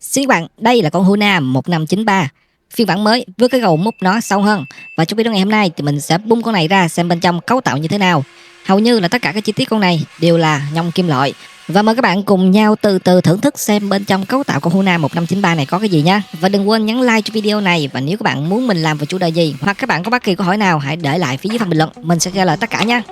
Xin các bạn, đây là con Huina 1593 phiên bản mới với cái gầu mút nó sâu hơn. Và trong video ngày hôm nay thì mình sẽ bung con này ra xem bên trong cấu tạo như thế nào. Hầu như là tất cả các chi tiết con này đều là nhông kim loại. Và mời các bạn cùng nhau từ từ thưởng thức xem bên trong cấu tạo con Huina 1593 này có cái gì nha. Và đừng quên nhấn like cho video này, và nếu các bạn muốn mình làm về chủ đề gì hoặc các bạn có bất kỳ câu hỏi nào hãy để lại phía dưới phần bình luận, mình sẽ trả lời tất cả nha.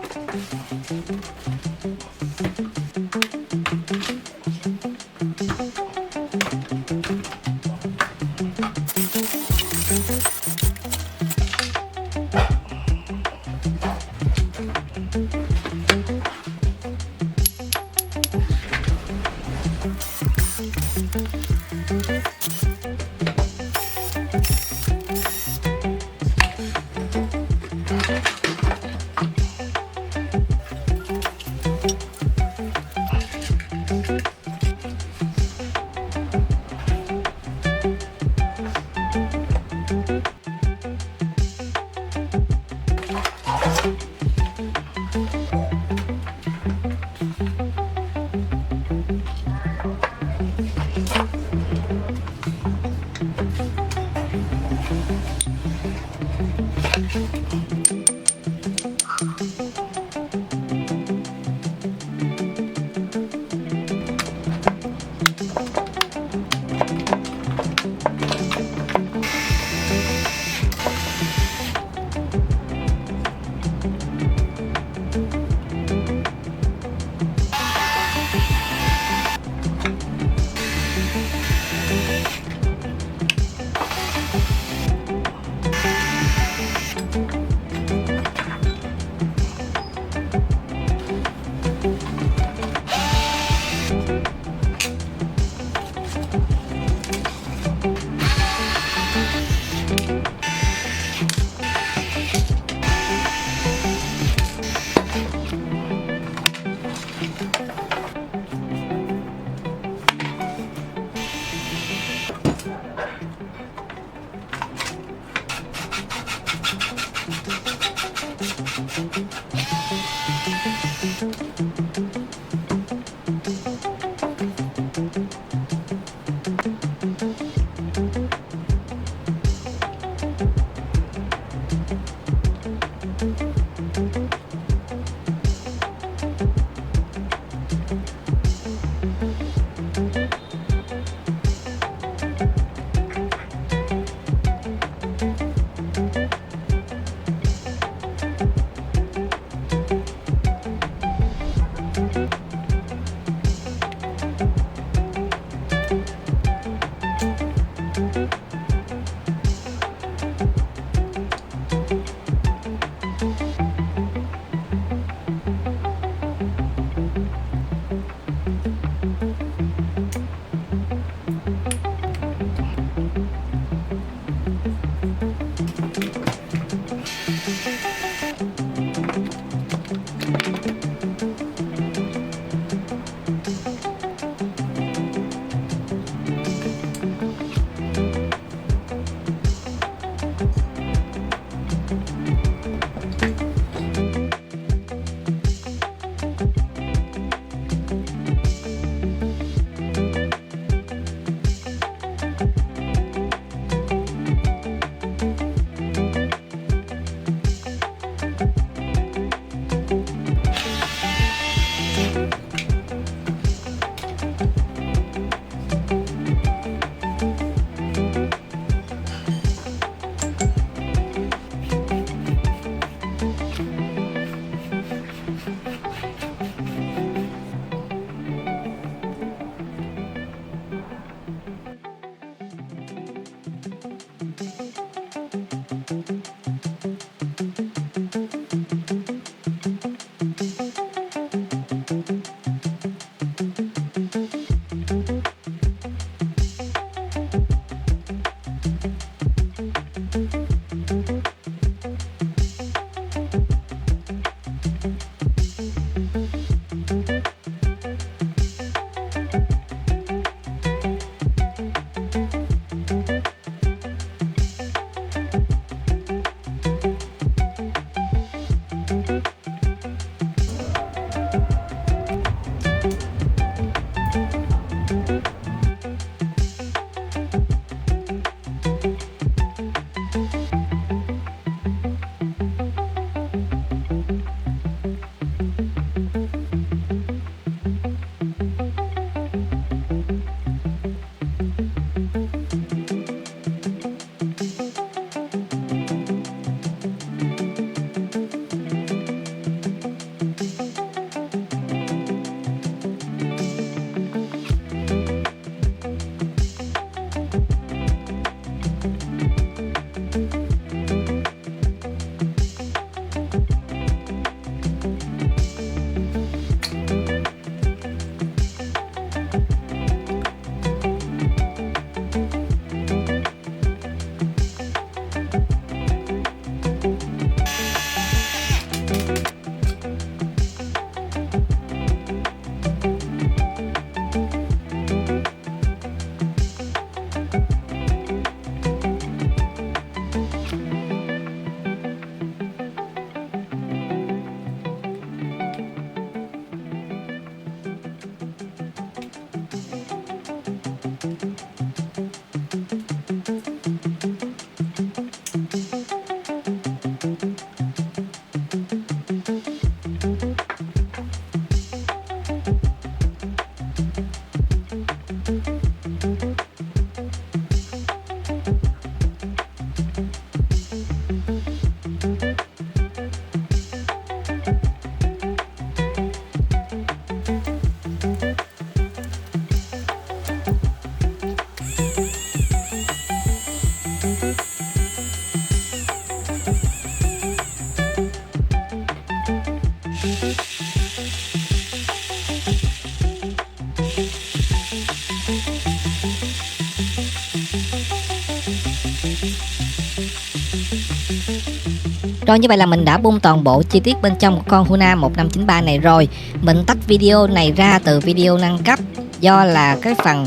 Rồi như vậy là mình đã bung toàn bộ chi tiết bên trong của con Huina 1593 này rồi. Mình tách video này ra từ video nâng cấp, do là cái phần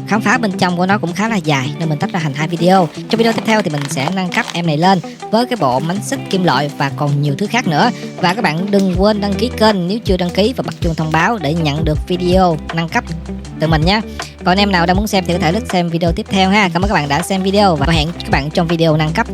khám phá bên trong của nó cũng khá là dài nên mình tách ra thành 2 video. Trong video tiếp theo thì mình sẽ nâng cấp em này lên với cái bộ mánh xích kim loại và còn nhiều thứ khác nữa. Và các bạn đừng quên đăng ký kênh nếu chưa đăng ký và bật chuông thông báo để nhận được video nâng cấp từ mình nhé. Còn em nào đang muốn xem thì có thể click xem video tiếp theo ha. Cảm ơn các bạn đã xem video và hẹn các bạn trong video nâng cấp.